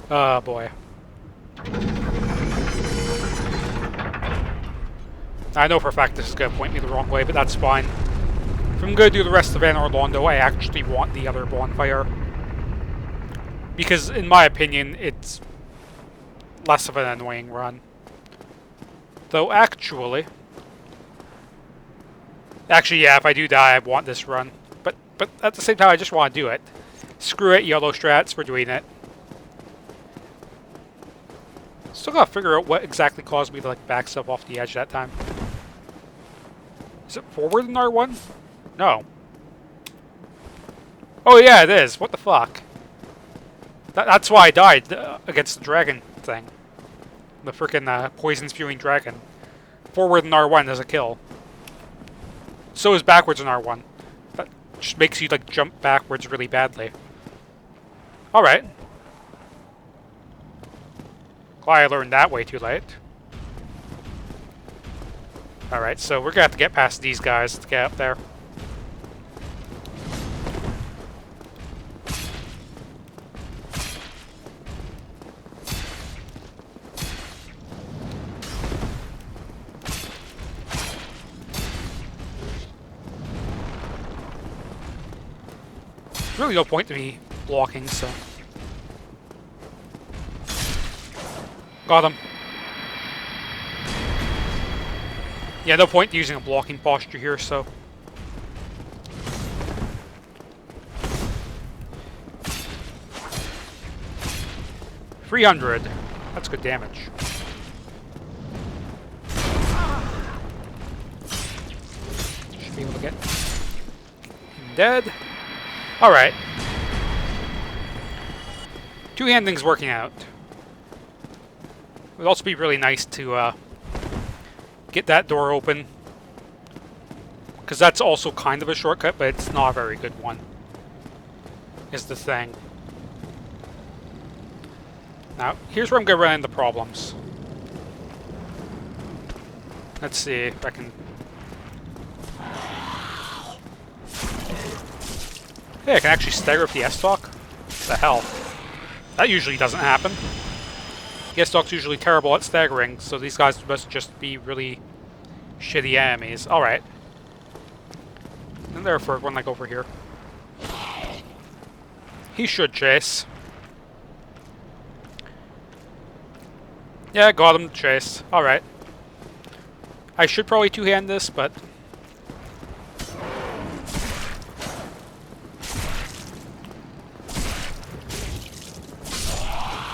Oh boy. I know for a fact this is going to point me the wrong way, but that's fine. If I'm going to do the rest of Anor Londo, I actually want the other bonfire. Because, in my opinion, it's less of an annoying run. Though, actually, yeah, if I do die, I want this run. But at the same time, I just want to do it. Screw it, yellow strats, we're doing it. Still gotta figure out what exactly caused me to like back stuff off the edge that time. Is it forward in R1? No. Oh yeah, it is. What the fuck? That's why I died against the dragon thing. The frickin' poison spewing dragon. Forward in R1 is a kill. So is backwards in R1. That just makes you like jump backwards really badly. Alright. Glad I learned that way too late. Alright, so we're gonna have to get past these guys to get up there. There's really no point to me blocking, so... Got him. Yeah, no point using a blocking posture here, so... $300. That's good damage. Should be able to get him dead. Alright. Two-handing's working out. It would also be really nice to get that door open. Because that's also kind of a shortcut, but it's not a very good one. Is the thing. Now, here's where I'm going to run into problems. Let's see if I can... Hey, I can actually stagger with the S-Talk? What the hell? That usually doesn't happen. The S-Talk's usually terrible at staggering, so these guys must just be really shitty enemies. Alright. And therefore, when I go over here. He should chase. Yeah, got him, chase. Alright. I should probably two-hand this, but...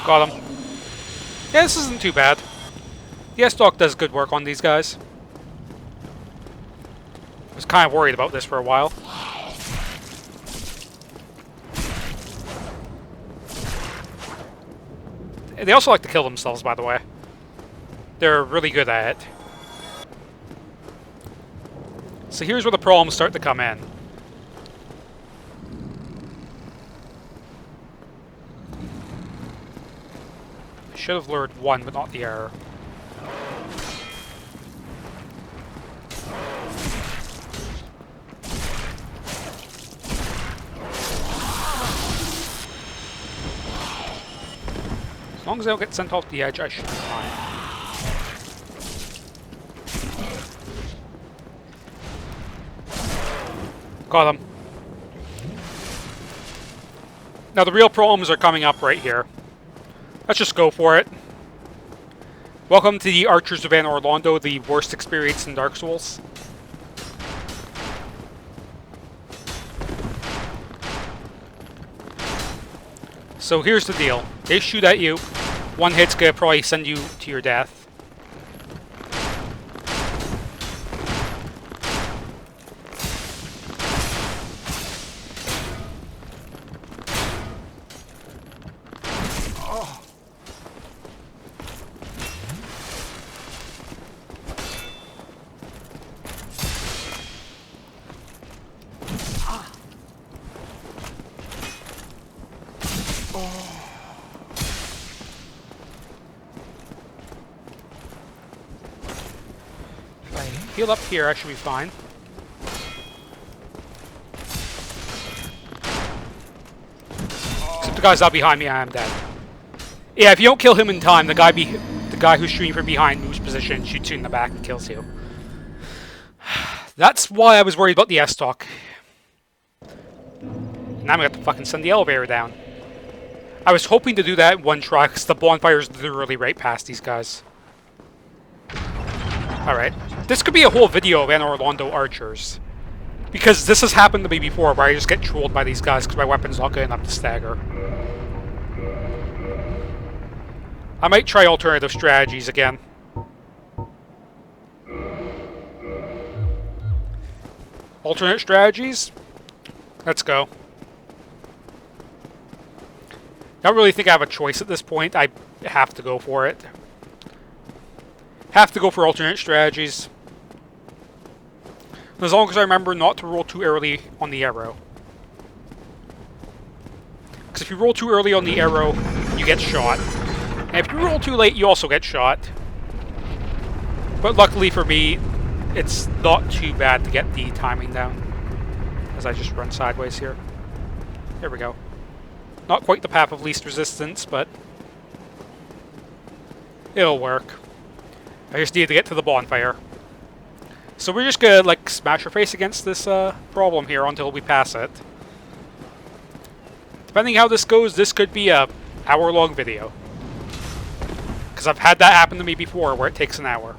Got him. Yeah, this isn't too bad. The S-Talk does good work on these guys. I was kind of worried about this for a while. They also like to kill themselves, by the way. They're really good at it. So here's where the problems start to come in. I should have lured one, but not the error. As long as I don't get sent off the edge, I should be fine. Got him. Now the real problems are coming up right here. Let's just go for it. Welcome to the Archers of Anor Londo, the worst experience in Dark Souls. So here's the deal. They shoot at you. One hit's gonna probably send you to your death. Heal up here, I should be fine. Except the guys out behind me, I am dead. Yeah, if you don't kill him in time, the guy who's shooting from behind moves position, shoots you in the back, and kills you. That's why I was worried about the S-Talk. Now I'm gonna have to fucking send the elevator down. I was hoping to do that in one try, because the bonfire's literally right past these guys. Alright. This could be a whole video of Anne Orlando archers. Because this has happened to me before, where I just get trolled by these guys because my weapon's not good enough to stagger. I might try alternative strategies again. Alternate strategies? Let's go. I don't really think I have a choice at this point. I have to go for it. Have to go for alternate strategies. As long as I remember not to roll too early on the arrow. Because if you roll too early on the arrow, you get shot. And if you roll too late, you also get shot. But luckily for me, it's not too bad to get the timing down. As I just run sideways here. There we go. Not quite the path of least resistance, but it'll work. I just need to get to the bonfire. So we're just gonna, like, smash our face against this problem here until we pass it. Depending how this goes, this could be a hour-long video. Because I've had that happen to me before, where it takes an hour.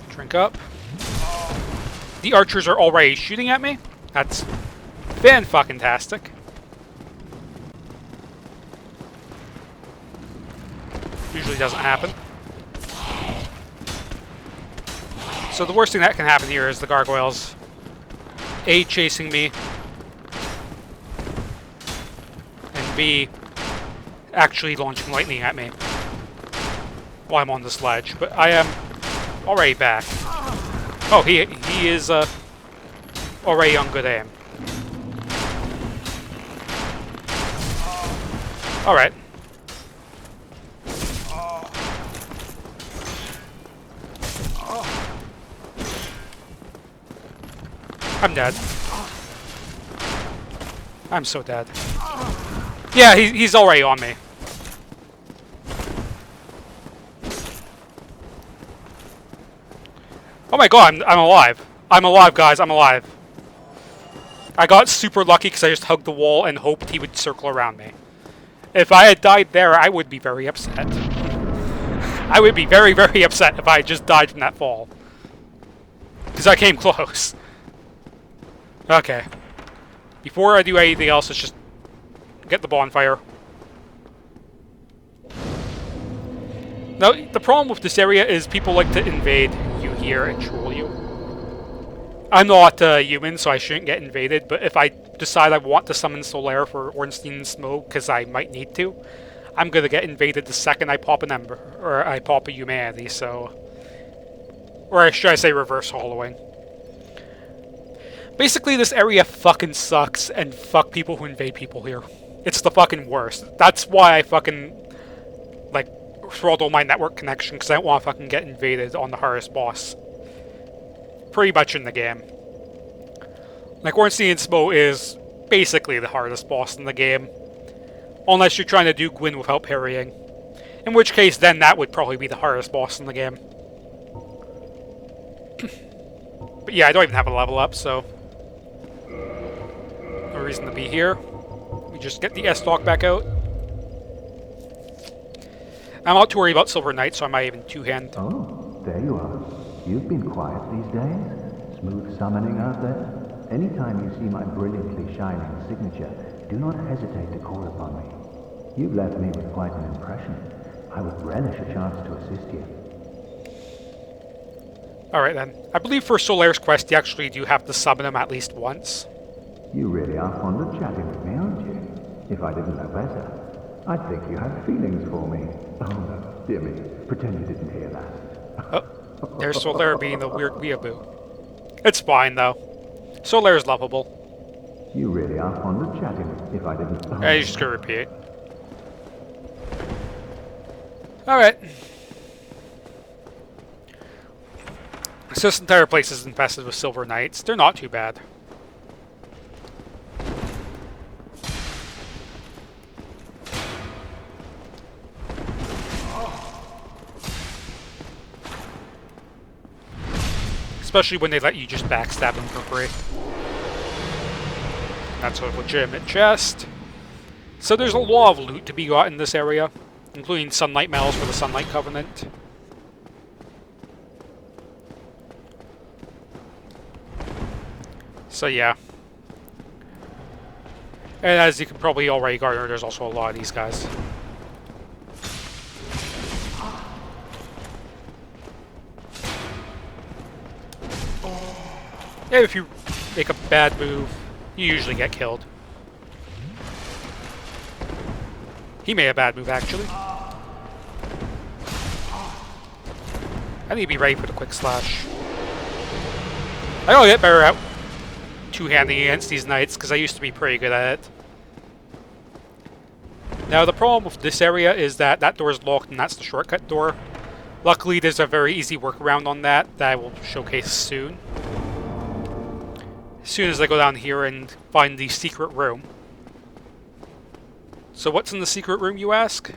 Drink up. The archers are already shooting at me. That's fan-fucking-tastic. Usually doesn't happen. So the worst thing that can happen here is the gargoyles A, chasing me, and B, actually launching lightning at me while I'm on this ledge. But I am already back. Oh, he is already on good aim. Alright. I'm dead. I'm so dead. Yeah, he's already on me. Oh my god, I'm alive. I'm alive, guys, I'm alive. I got super lucky because I just hugged the wall and hoped he would circle around me. If I had died there, I would be very upset. I would be very, very upset if I had just died from that fall. Because I came close. Okay. Before I do anything else, let's just get the bonfire. Now, the problem with this area is people like to invade you here and troll you. I'm not human, so I shouldn't get invaded, but if I decide I want to summon Solaire for Ornstein and Smough, because I might need to, I'm gonna get invaded the second I pop an Ember, or I pop a Humanity, so... Or should I say reverse hollowing. Basically, this area fucking sucks, and fuck people who invade people here. It's the fucking worst. That's why I fucking, like, throttle my network connection, because I don't want to fucking get invaded on the hardest boss. Pretty much in the game. Like, Ornstein and Smough is basically the hardest boss in the game. Unless you're trying to do Gwyn without parrying. In which case, then that would probably be the hardest boss in the game. But yeah, I don't even have a level up, so... no reason to be here. We just get the S-Talk back out. I'm not too worried about Silver Knight, so I might even two-hand. Oh, there you are. You've been quiet these days. Smooth summoning out there. Anytime you see my brilliantly shining signature, do not hesitate to call upon me. You've left me with quite an impression. I would relish a chance to assist you. Alright then. I believe for Solaire's quest, you actually do have to summon him at least once. You really are fond of chatting with me, aren't you? If I didn't know better, I'd think you had feelings for me. Oh no, dear me. Pretend you didn't hear that. Oh, there's Solaire being the weird weeaboo. It's fine, though. Solaire's lovable. You really are fond of chatting if I didn't... Oh. Yeah, you just gonna repeat. Alright. So this entire place is infested with Silver Knights. They're not too bad. Especially when they let you just backstab them for free. That's a legitimate chest. So there's a lot of loot to be got in this area, including Sunlight Medals for the Sunlight Covenant. So yeah. And as you can probably already garner, there's also a lot of these guys. Yeah, if you make a bad move, you usually get killed. He made a bad move, actually. I need to be ready for the quick slash. I gotta get better at two-handing against these knights, because I used to be pretty good at it. Now, the problem with this area is that that door is locked, and that's the shortcut door. Luckily, there's a very easy workaround on that I will showcase soon. As soon as I go down here and find the secret room. So what's in the secret room, you ask?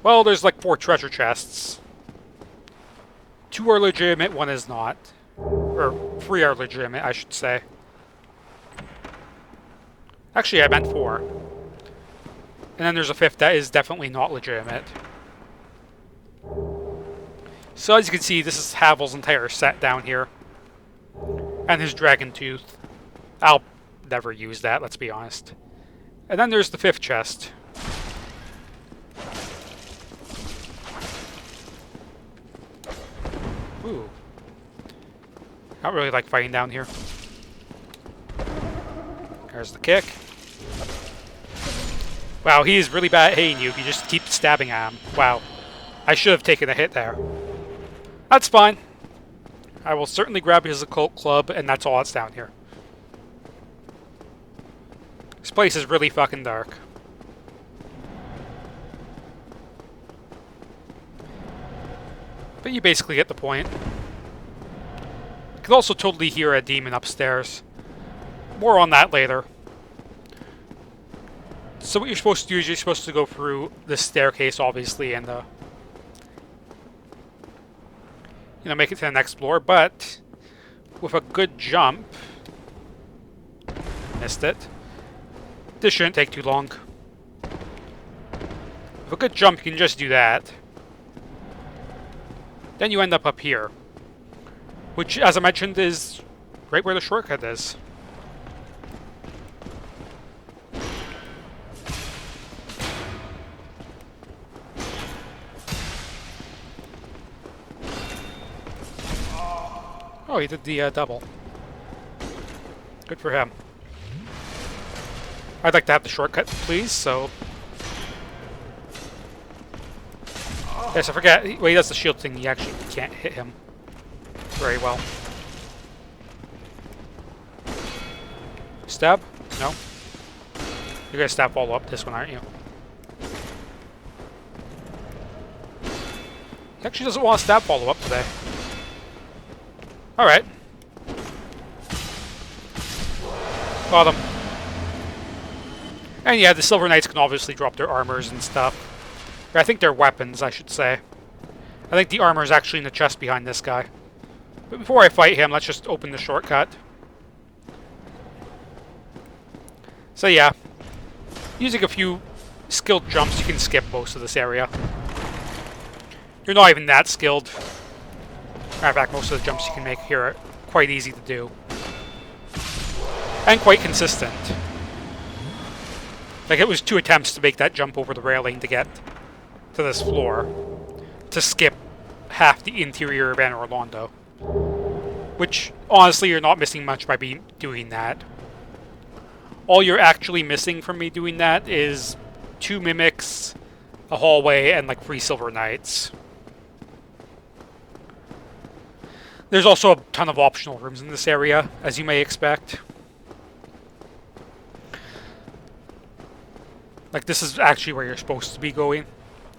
Well, there's like 4 treasure chests. 2 are legitimate, 1 is not. Or 3 are legitimate, I should say. Actually, I meant 4. And then there's a 5th that is definitely not legitimate. So as you can see, this is Havel's entire set down here. And his dragon tooth. I'll never use that, let's be honest. And then there's the 5th chest. Ooh. I don't really like fighting down here. There's the kick. Wow, he is really bad at hitting you if you just keep stabbing at him. Wow. I should have taken a hit there. That's fine. I will certainly grab his occult club, and that's all that's down here. This place is really fucking dark. But you basically get the point. You can also totally hear a demon upstairs. More on that later. So what you're supposed to do is you're supposed to go through the staircase, obviously, and make it to the next floor, but with a good jump, missed it. This shouldn't take too long. With a good jump, you can just do that. Then you end up here, which, as I mentioned, is right where the shortcut is. Oh, he did the double. Good for him. I'd like to have the shortcut, please, so... Yes, I forget. When he does the shield thing, you actually can't hit him very well. Stab? No. You're gonna stab follow up this one, aren't you? He actually doesn't want to stab follow up today. Alright. Got him. And yeah, the Silver Knights can obviously drop their armors and stuff. Or I think their weapons, I should say. I think the armor is actually in the chest behind this guy. But before I fight him, let's just open the shortcut. So yeah. Using a few skilled jumps, you can skip most of this area. You're not even that skilled. Matter of fact, most of the jumps you can make here are quite easy to do. And quite consistent. Like, it was 2 attempts to make that jump over the railing to get to this floor. To skip half the interior of Anne Orlando. Which, honestly, you're not missing much by doing that. All you're actually missing from me doing that is 2 mimics, a hallway, and like 3 Silver Knights. There's also a ton of optional rooms in this area, as you may expect. Like, this is actually where you're supposed to be going,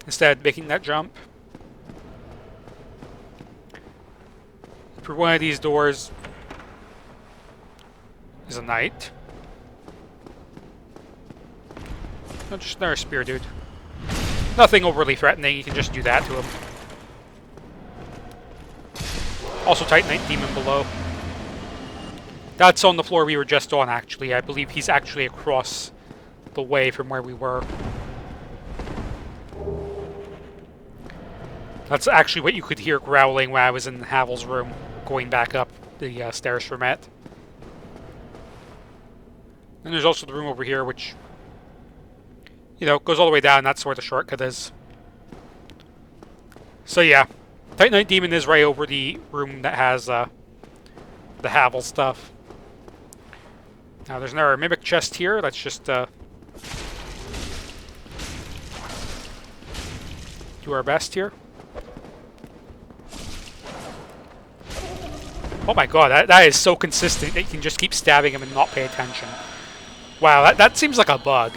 instead of making that jump. through one of these doors is a knight. No, just another spear dude. Nothing overly threatening, you can just do that to him. Also Titanite demon below. That's on the floor we were just on, actually. I believe he's actually across the way from where we were. That's actually what you could hear growling when I was in Havel's room, going back up the stairs from it. And there's also the room over here, which, you know, goes all the way down. That's where the shortcut is. So yeah, Titanite Demon is right over the room that has the Havel stuff. Now there's another Mimic chest here. Let's just do our best here. Oh my god, that is so consistent that you can just keep stabbing him and not pay attention. Wow, that seems like a bug.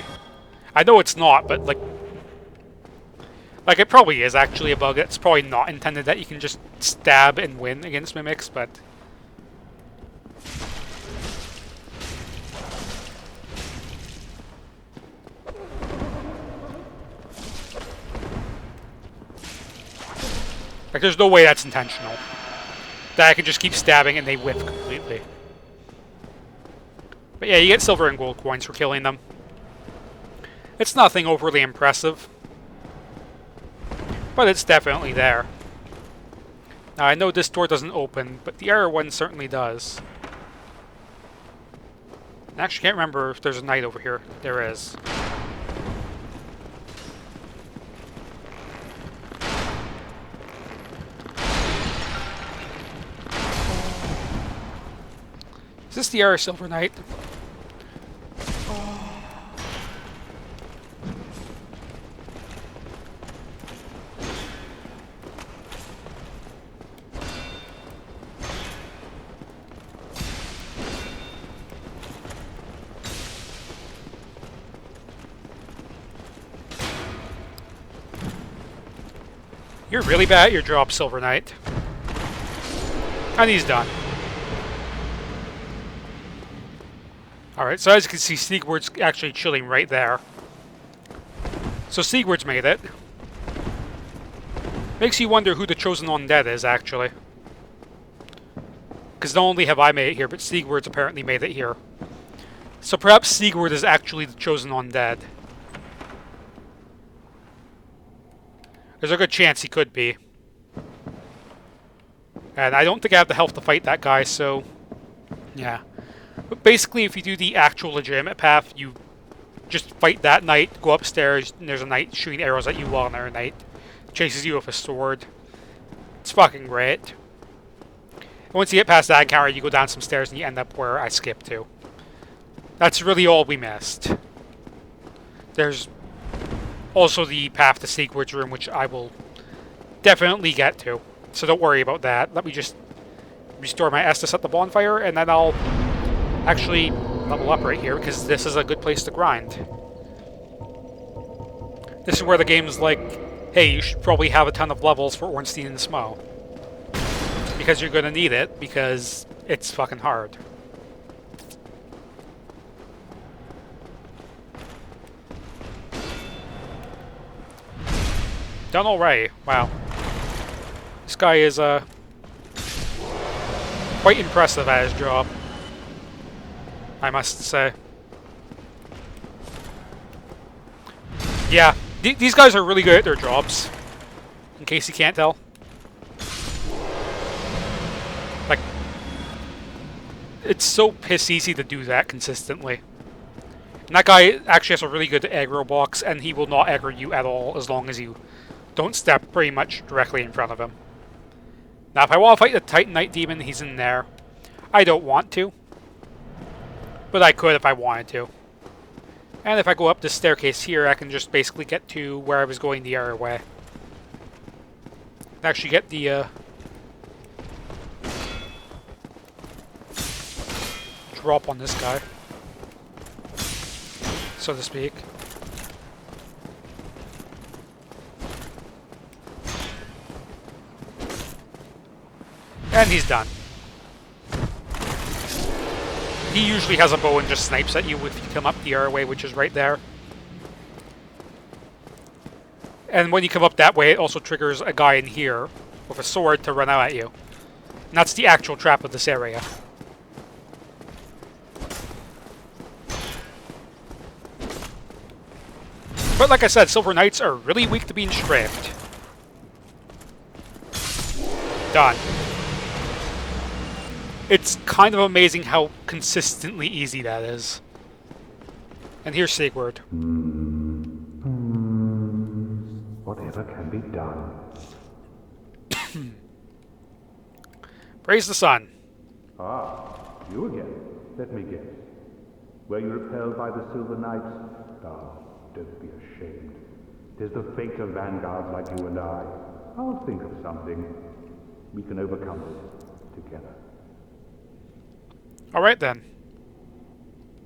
I know it's not, but like it probably is actually a bug. It's probably not intended that you can just stab and win against mimics, but like there's no way that's intentional. That I can just keep stabbing and they whiff completely. But yeah, you get silver and gold coins for killing them. It's nothing overly impressive, but it's definitely there. Now I know this door doesn't open, but the other one certainly does. I actually can't remember if there's a knight over here. There is. Is this the Silver Knight? You're really bad at your job, Silver Knight. And he's done. Alright, so as you can see, Sigurd's actually chilling right there. So Sigurd's made it. Makes you wonder who the chosen undead is, actually. Because not only have I made it here, but Sigurd's apparently made it here. So perhaps Sigurd is actually the chosen undead. There's a good chance he could be. And I don't think I have the health to fight that guy, so yeah. But basically, if you do the actual legitimate path, you just fight that knight, go upstairs, and there's a knight shooting arrows at you while another knight chases you with a sword. It's fucking great. And once you get past that encounter, you go down some stairs and you end up where I skipped to. That's really all we missed. There's also the path to Sigurd's room, which I will definitely get to. So don't worry about that. Let me just restore my Estus at the bonfire, and then I'll actually level up right here, because this is a good place to grind. This is where the game's like, hey, you should probably have a ton of levels for Ornstein and Smough. Because you're gonna need it, because it's fucking hard. Done already. Wow. This guy is quite impressive at his job, I must say. Yeah, these guys are really good at their jobs, in case you can't tell. Like, it's so piss easy to do that consistently. And that guy actually has a really good aggro box, and he will not aggro you at all as long as you don't step pretty much directly in front of him. Now, if I want to fight the Titanite Demon, he's in there. I don't want to, but I could if I wanted to. And if I go up this staircase here, I can just basically get to where I was going the other way. Actually get the drop on this guy, so to speak. And he's done. He usually has a bow and just snipes at you if you come up the other way, which is right there. And when you come up that way, it also triggers a guy in here with a sword to run out at you. And that's the actual trap of this area. But like I said, Silver Knights are really weak to being strafed. Done. It's kind of amazing how consistently easy that is. And here's Sigurd. Whatever can be done. Praise the sun. Ah, you again. Let me guess. Were you repelled by the Silver Knights? Ah, don't be ashamed. 'Tis the fate of vanguards like you and I. I'll think of something. We can overcome it together. All right then.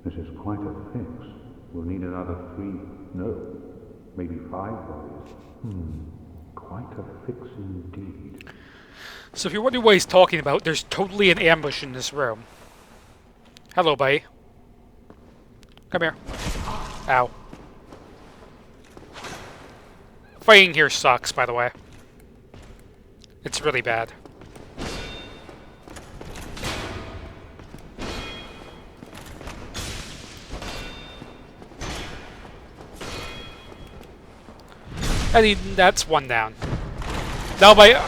This is quite a fix. We'll need another 3, no, maybe 5 bodies. Quite a fix indeed. So if you're wondering what he's talking about, there's totally an ambush in this room. Hello, buddy. Come here. Ow. Fighting here sucks, by the way. It's really bad. And that's one down. Now my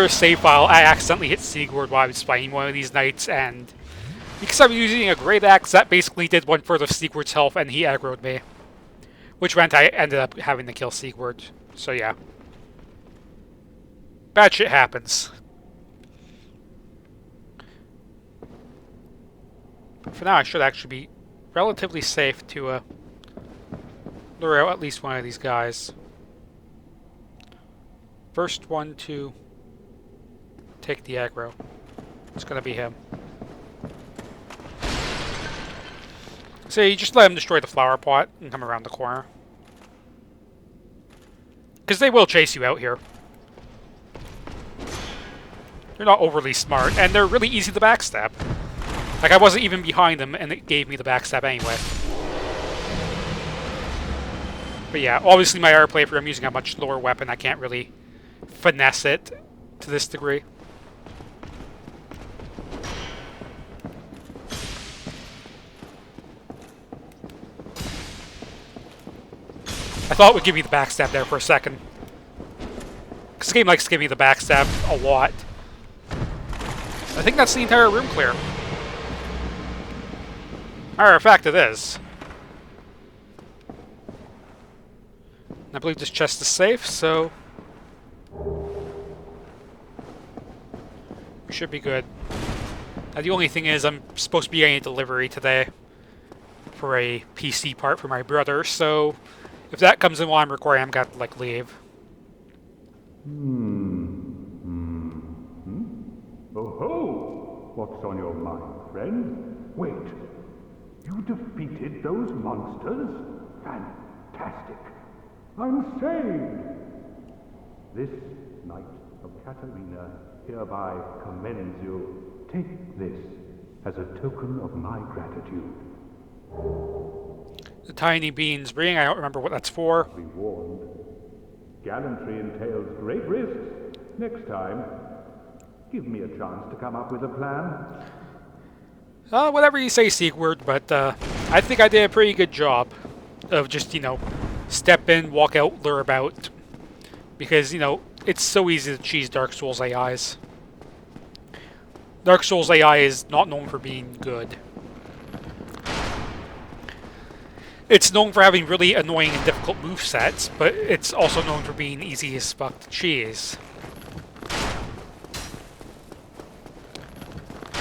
save file, I accidentally hit Sigurd while I was fighting one of these knights, and because I was using a great axe, that basically did 1/4 of Sigurd's health, and he aggroed me. Which meant I ended up having to kill Sigurd. So yeah. Bad shit happens. For now, I should actually be relatively safe to lure out at least one of these guys. First one to take the aggro. It's gonna be him. So you just let him destroy the flower pot and come around the corner. Because they will chase you out here. They're not overly smart, and they're really easy to backstab. Like, I wasn't even behind them, and it gave me the backstab anyway. But yeah, obviously my air play, I'm using a much lower weapon, I can't really finesse it to this degree. I thought it would give me the backstab there for a second. Because this game likes to give me the backstab a lot. I think that's the entire room clear. Matter of fact, it is. I believe this chest is safe, so we should be good. Now, the only thing is, I'm supposed to be getting a delivery today for a PC part for my brother, so if that comes in while I'm recording, I'm gonna have to, like, leave. Oh ho! What's on your mind, friend? Wait. You defeated those monsters? Fantastic. I'm saved. This Knight of Katarina hereby commends you. Take this as a token of my gratitude. The tiny beans ring, I don't remember what that's for. Be warned. Gallantry entails great risks. Next time, give me a chance to come up with a plan. Whatever you say, Sigurd, but I think I did a pretty good job of just, you know, step in, walk out, lure about. Because, you know, it's so easy to cheese Dark Souls AIs. Dark Souls AI is not known for being good. It's known for having really annoying and difficult movesets, but it's also known for being easy as fuck to cheese.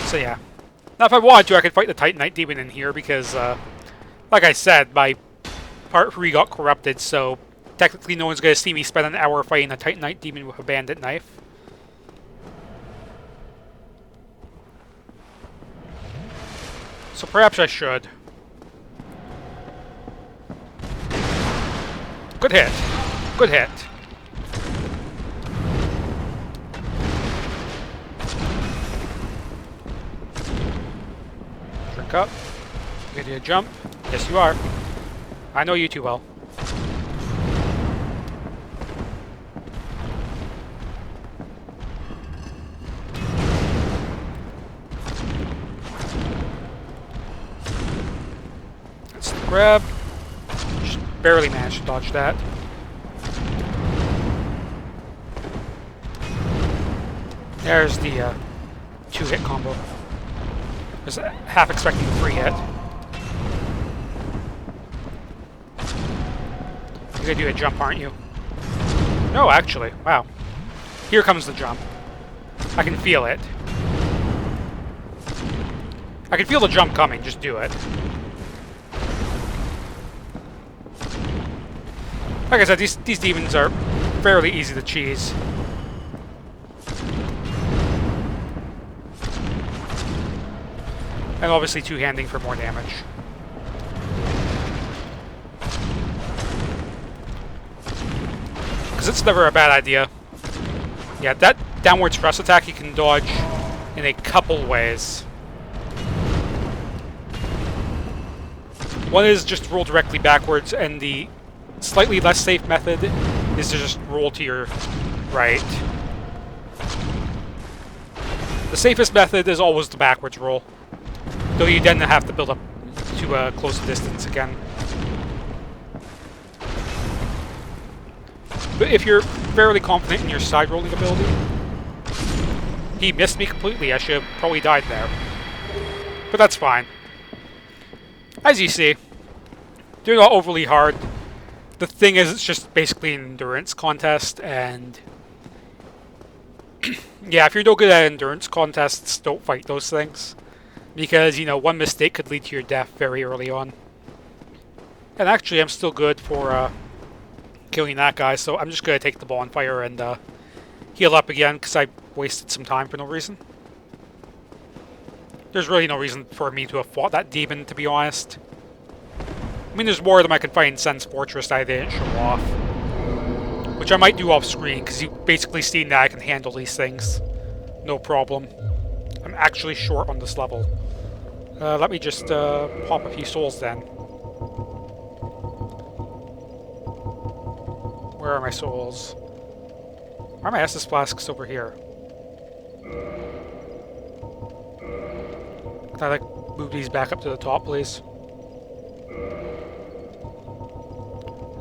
So yeah. Now if I wanted to, I could fight the Titan Knight Demon in here, because, like I said, my part 3 got corrupted, so technically no one's going to see me spend an hour fighting a Titan Knight Demon with a bandit knife. So perhaps I should. Good hit. Good hit. Drink up. You gonna do a jump? Yes, you are. I know you too well. That's the grab. Just barely managed to dodge that. There's the 2-hit combo. I was half expecting a 3-hit. You're gonna do a jump, aren't you? No, actually. Wow. Here comes the jump. I can feel it. I can feel the jump coming, just do it. Like I said, these demons are fairly easy to cheese. And obviously two-handing for more damage. Because it's never a bad idea. Yeah, that downward thrust attack you can dodge in a couple ways. One is just roll directly backwards, and the slightly less safe method is to just roll to your right. The safest method is always the backwards roll, though you then have to build up to a closer distance again. But if you're fairly confident in your side rolling ability, he missed me completely. I should have probably died there. But that's fine. As you see, they're not overly hard. The thing is, it's just basically an endurance contest, and yeah, if you're no good at endurance contests, don't fight those things. Because, you know, one mistake could lead to your death very early on. And actually, I'm still good for killing that guy, so I'm just going to take the bonfire and heal up again, because I wasted some time for no reason. There's really no reason for me to have fought that demon, to be honest. I mean, there's more of them I can fight in Sen's Fortress that I didn't show off. Which I might do off screen, because you've basically seen that I can handle these things. No problem. I'm actually short on this level. Let me just pop a few souls then. Where are my souls? Why are my Estus flasks over here? Can I, like, move these back up to the top, please?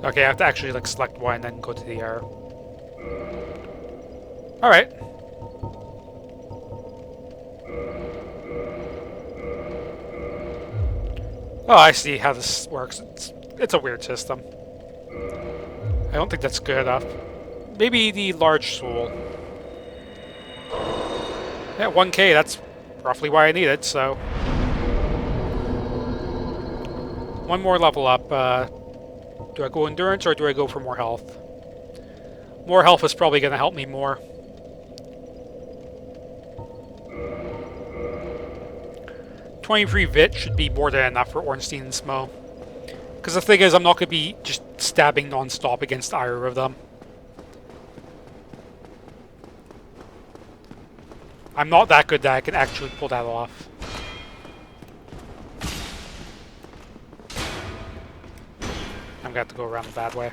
Okay, I have to actually, like, select one and then go to the air. Alright. Oh, I see how this works. It's a weird system. I don't think that's good enough. Maybe the large soul. Yeah, 1k, that's roughly what I needed, so... One more level up. Do I go endurance or do I go for more health? More health is probably going to help me more. .23 Vit should be more than enough for Ornstein and Smough. Because the thing is, I'm not going to be just stabbing non-stop against either of them. I'm not that good that I can actually pull that off. I'm going to have to go around the bad way.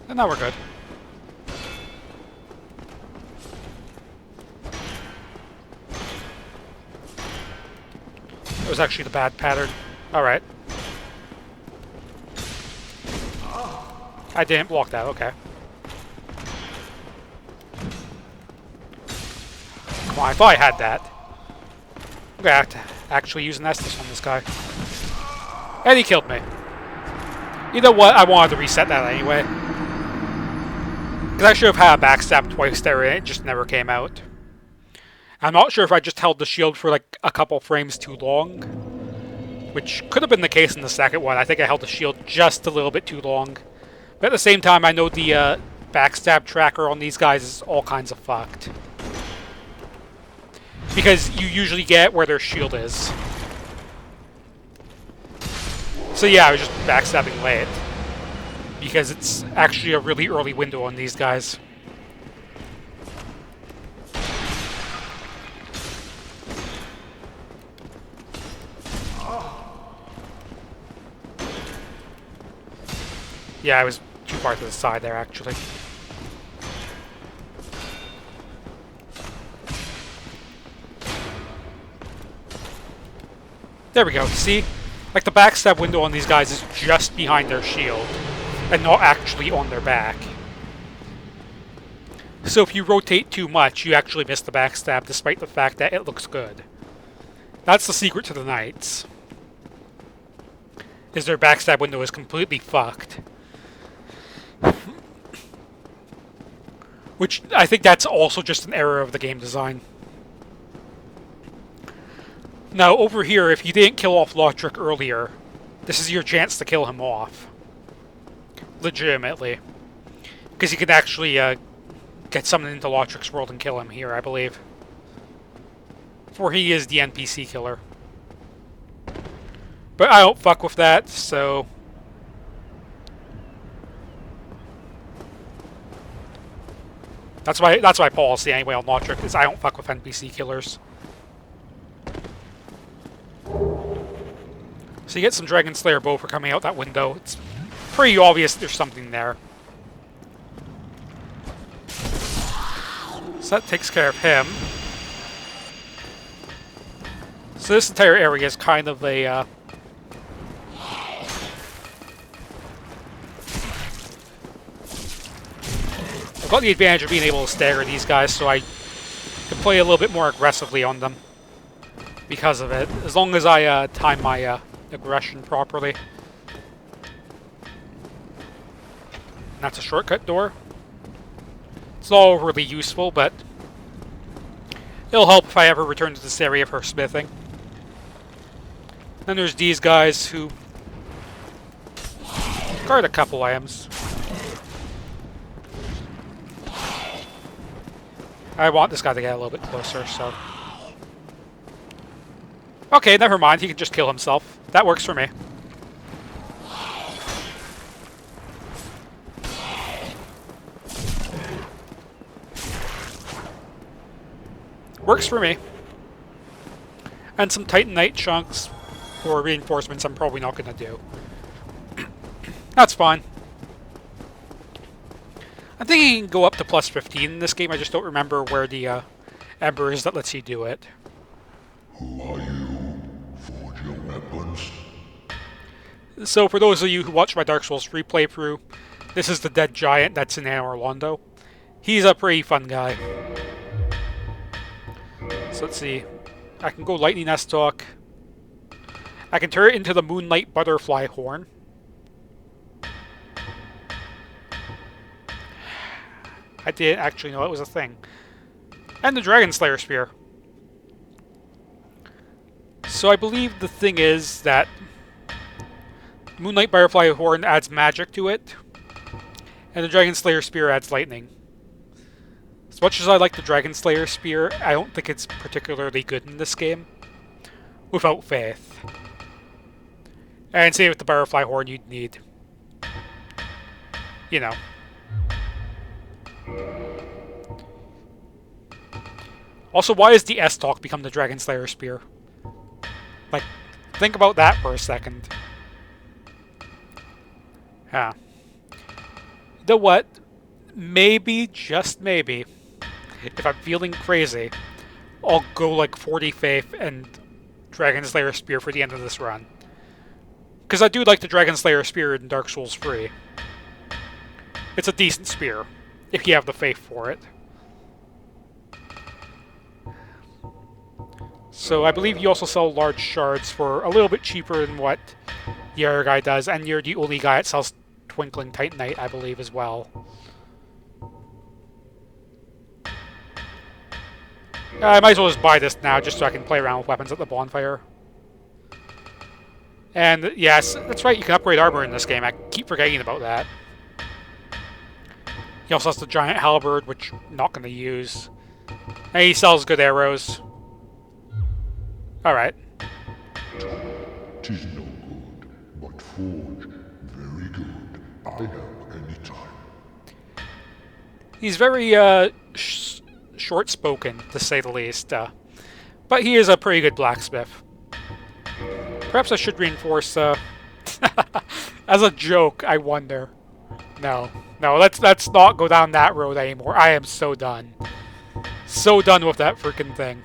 And now we're good. It was actually the bad pattern. Alright. I didn't block that, okay. Come on, I thought I had that. I'm gonna have to actually use an Estus on this guy. And he killed me. You know what? I wanted to reset that anyway. Because I should have had a backstab twice there and it just never came out. I'm not sure if I just held the shield for like a couple frames too long. Which could have been the case in the second one. I think I held the shield just a little bit too long. But at the same time, I know the backstab tracker on these guys is all kinds of fucked. Because you usually get where their shield is. So yeah, I was just backstabbing late. Because it's actually a really early window on these guys. Yeah, I was too far to the side there, actually. There we go. See? Like, the backstab window on these guys is just behind their shield, and not actually on their back. So if you rotate too much, you actually miss the backstab, despite the fact that it looks good. That's the secret to the knights. Is their backstab window is completely fucked. Which, I think that's also just an error of the game design. Now, over here, if you didn't kill off Lothric earlier, this is your chance to kill him off. Legitimately. Because you can actually get summoned into Lothric's world and kill him here, I believe. For he is the NPC killer. But I don't fuck with that, so... That's my policy anyway on Lothric, is I don't fuck with NPC killers. So you get some Dragon Slayer bow for coming out that window. It's pretty obvious there's something there. So that takes care of him. So this entire area is kind of a... I've got the advantage of being able to stagger these guys, so I can play a little bit more aggressively on them. Because of it. As long as I time my aggression properly. And that's a shortcut door. It's not overly useful, but it'll help if I ever return to this area for smithing. Then there's these guys who guard a couple items. I want this guy to get a little bit closer, so... Okay, never mind. He can just kill himself. That works for me. Works for me. And some Titanite chunks for reinforcements I'm probably not going to do. That's fine. I think you can go up to plus 15 in this game. I just don't remember where the ember is that lets you do it. Who are you? Forge your weapons? So for those of you who watch my Dark Souls 3 playthrough, this is the dead giant that's in Anne Orlando. He's a pretty fun guy. So let's see. I can go Lightning Talk. I can turn it into the Moonlight Butterfly Horn. I didn't actually know it was a thing. And the Dragon Slayer Spear. So I believe the thing is that Moonlight Butterfly Horn adds magic to it, and the Dragon Slayer Spear adds lightning. As much as I like the Dragon Slayer Spear, I don't think it's particularly good in this game. Without faith. And same with the Butterfly Horn, you'd need... You know. Also, why has the S-Talk become the Dragon Slayer Spear? Like, think about that for a second. Yeah. You know what? Maybe, just maybe, if I'm feeling crazy, I'll go like 40 Faith and Dragon Slayer Spear for the end of this run. Because I do like the Dragon Slayer Spear in Dark Souls 3. It's a decent spear, if you have the faith for it. So I believe you also sell large shards for a little bit cheaper than what the other guy does, and you're the only guy that sells Twinkling Titanite, I believe, as well. I might as well just buy this now, just so I can play around with weapons at the bonfire. And yes, that's right, you can upgrade armor in this game. I keep forgetting about that. He also has the giant halberd, which I'm not going to use. And he sells good arrows. Alright. Tis no good, but forge very good. I help any time. He's very short-spoken, to say the least. But he is a pretty good blacksmith. Perhaps I should reinforce... as a joke, I wonder. No. No, let's not go down that road anymore. I am so done. So done with that freaking thing.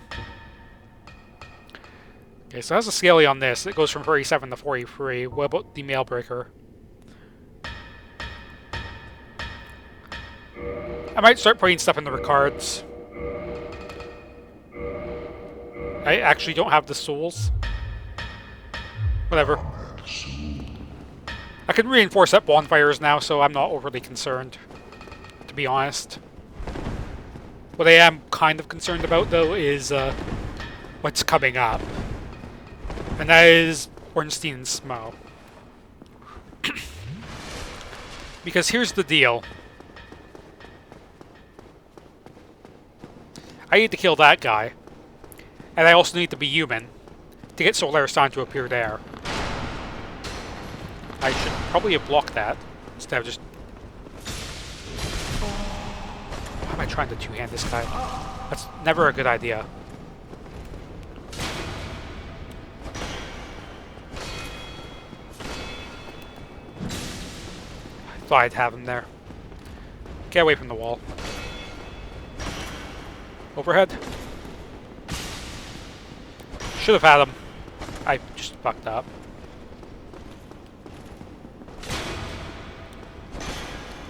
Okay, so how's the scaling on this? It goes from 37 to 43. What about the Mailbreaker? I might start putting stuff in the recards. I actually don't have the souls. Whatever. I can reinforce that bonfires now, so I'm not overly concerned, to be honest. What I am kind of concerned about, though, is what's coming up. And that is Ornstein and Smough. Because here's the deal. I need to kill that guy. And I also need to be human to get Solar Sun to appear there. I should probably have blocked that instead of just... Why am I trying to two-hand this guy? That's never a good idea. I thought I'd have him there. Get away from the wall. Overhead. Should have had him. I just fucked up.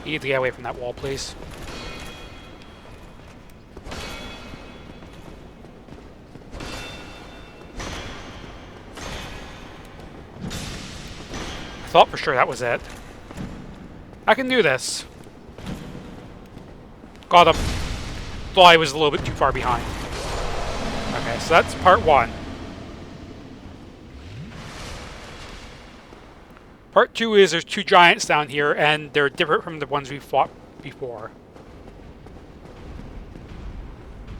You need to get away from that wall, please. I thought for sure that was it. I can do this. Got him. Thought I was a little bit too far behind. Okay, so that's part one. Part two is there's two giants down here, and they're different from the ones we fought before.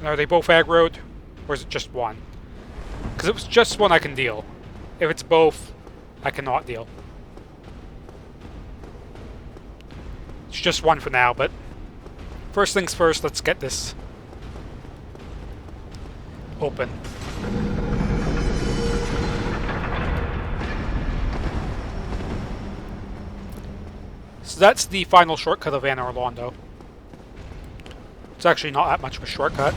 Are they both aggroed, or is it just one? Because if it's just one, I can deal. If it's both, I cannot deal. It's just one for now, but first things first, let's get this open. So that's the final shortcut of Anne Orlando. It's actually not that much of a shortcut.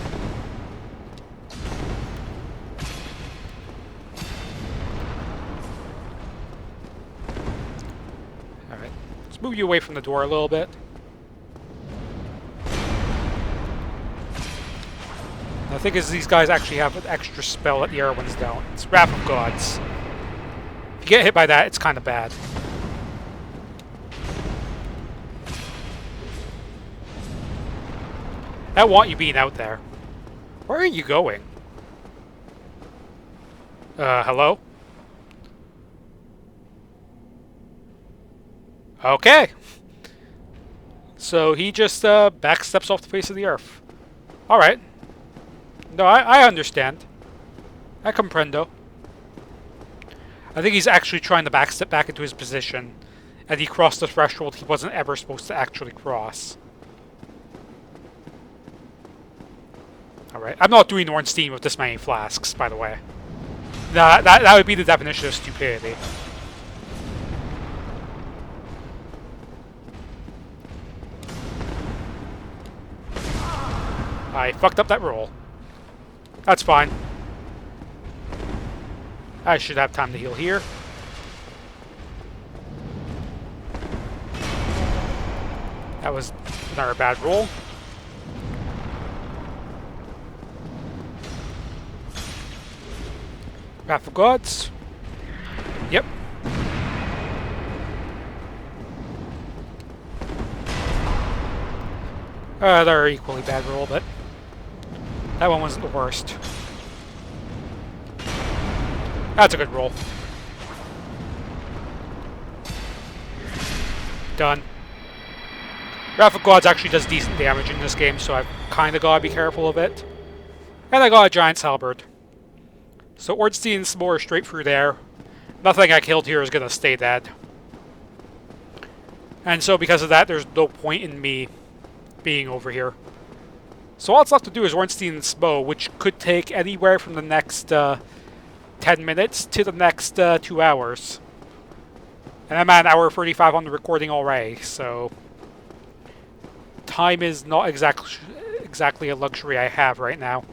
Alright, let's move you away from the door a little bit. And the thing is, these guys actually have an extra spell that the other ones don't. It's Wrath of Gods. If you get hit by that, it's kind of bad. I want you being out there. Where are you going? Hello? Okay. So he just, backsteps off the face of the earth. Alright. No, I understand. I comprendo. I think he's actually trying to backstep back into his position, and he crossed the threshold he wasn't ever supposed to actually cross. Alright, I'm not doing Ornstein with this many flasks, by the way. That would be the definition of stupidity. I fucked up that roll. That's fine. I should have time to heal here. That was another bad roll. Wrath of Gods. Yep. They're equally bad roll, but that one wasn't the worst. That's a good roll. Done. Wrath of Gods actually does decent damage in this game, so I've kind of got to be careful of it. And I got a Giant's Halberd. So Ornstein and Smough are straight through there. Nothing I killed here is going to stay dead. And so because of that, there's no point in me being over here. So all that's left to do is Ornstein and Smough, which could take anywhere from the next 10 minutes to the next 2 hours. And I'm at an hour 35 on the recording already, so time is not exactly a luxury I have right now.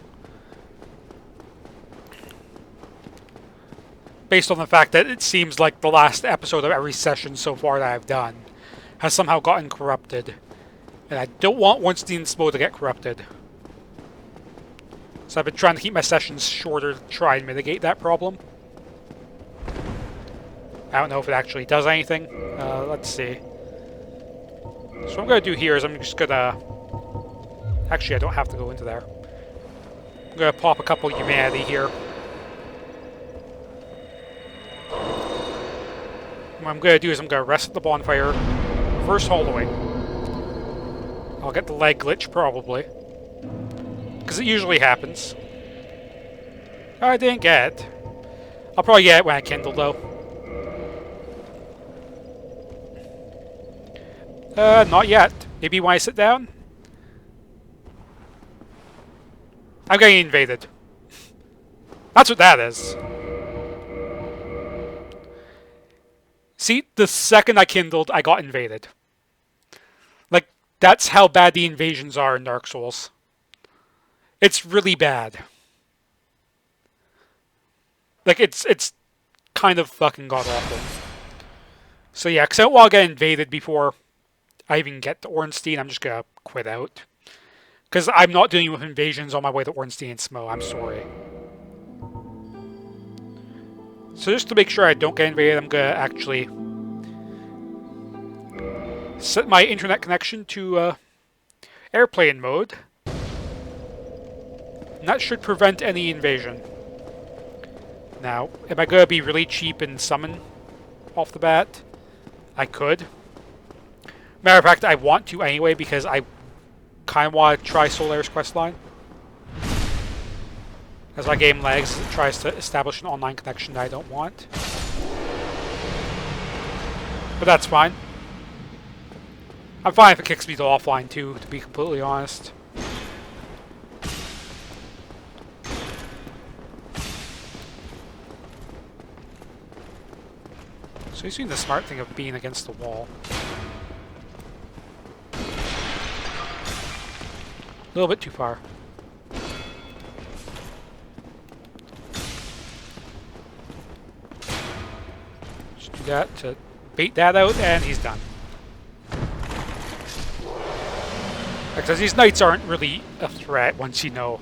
Based on the fact that it seems like the last episode of every session so far that I've done has somehow gotten corrupted. And I don't want Ornstein and Smough to get corrupted. So I've been trying to keep my sessions shorter to try and mitigate that problem. I don't know if it actually does anything. Let's see. So what I'm going to do here is I'm just going to... Actually, I don't have to go into there. I'm going to pop a couple humanity here. What I'm going to do is I'm going to rest at the bonfire, reverse hollowing. I'll get the leg glitch, probably. Because it usually happens. Oh, I didn't get it. I'll probably get it when I kindle, though. Not yet. Maybe when I sit down? I'm getting invaded. That's what that is. See, the second I kindled, I got invaded. Like, that's how bad the invasions are in Dark Souls. It's really bad. Like, it's kind of fucking god-awful. So yeah, because I don't want to get invaded before I even get to Ornstein. I'm just going to quit out. Because I'm not dealing with invasions on my way to Ornstein and Smough. I'm sorry. So just to make sure I don't get invaded, I'm going to actually set my internet connection to airplane mode. And that should prevent any invasion. Now, am I going to be really cheap and summon off the bat? I could. Matter of fact, I want to anyway because I kind of want to try Solair's questline. As my game lags, it tries to establish an online connection that I don't want. But that's fine. I'm fine if it kicks me to offline too, to be completely honest. So he's doing the smart thing of being against the wall. A little bit too far. Just do that to bait that out, and he's done. Because these knights aren't really a threat once you know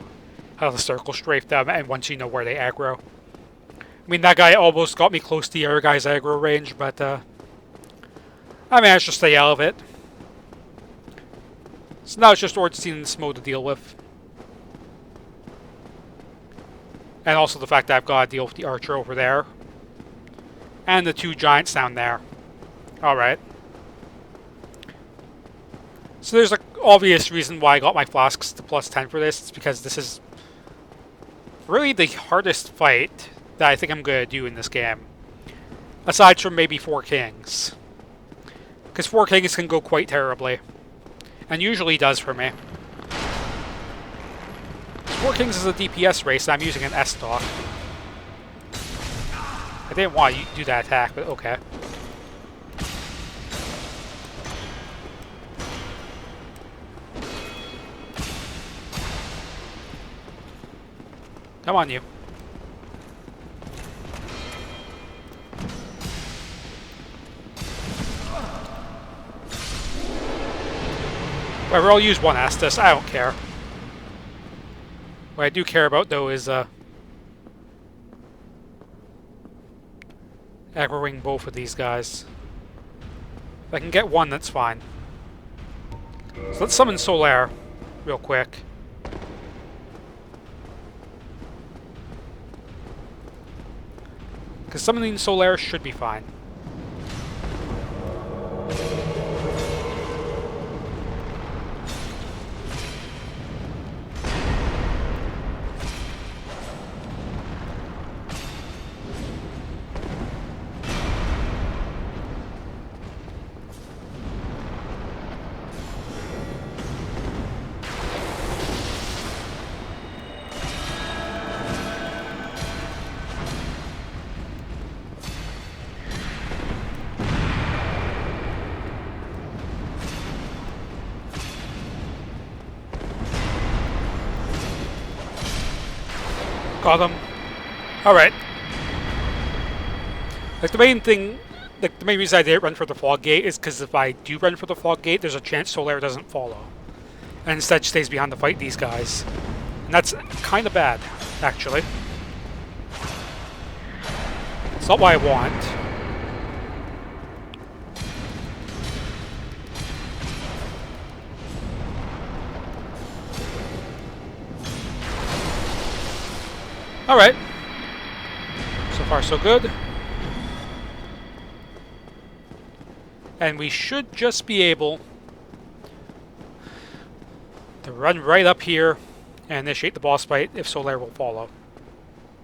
how to circle strafe them, and once you know where they aggro. I mean, that guy almost got me close to the other guy's aggro range, but I managed to stay out of it. So now it's just Ornstein and Smough to deal with. And also the fact that I've got to deal with the archer over there. And the two giants down there. Alright. So there's an obvious reason why I got my flasks to +10 for this. It's because this is really the hardest fight that I think I'm going to do in this game. Aside from maybe 4 Kings. Because 4 Kings can go quite terribly. And usually does for me. 4 Kings is a DPS race, and I'm using an S-Stock. I didn't want to do that attack, but okay. Come on, you. Whatever, I'll use one Estus. I don't care. What I do care about, though, is aggroing both of these guys. If I can get one, that's fine. So let's summon Solair real quick. Because summoning Solair should be fine. Got him. Alright. Like, the main thing... Like, the main reason I didn't run for the fog gate is because if I do run for the fog gate, there's a chance Solaire doesn't follow. And instead stays behind to fight these guys. And that's kind of bad, actually. It's not what I want. Alright. So far, so good. And we should just be able to run right up here and initiate the boss fight if Solaire will follow.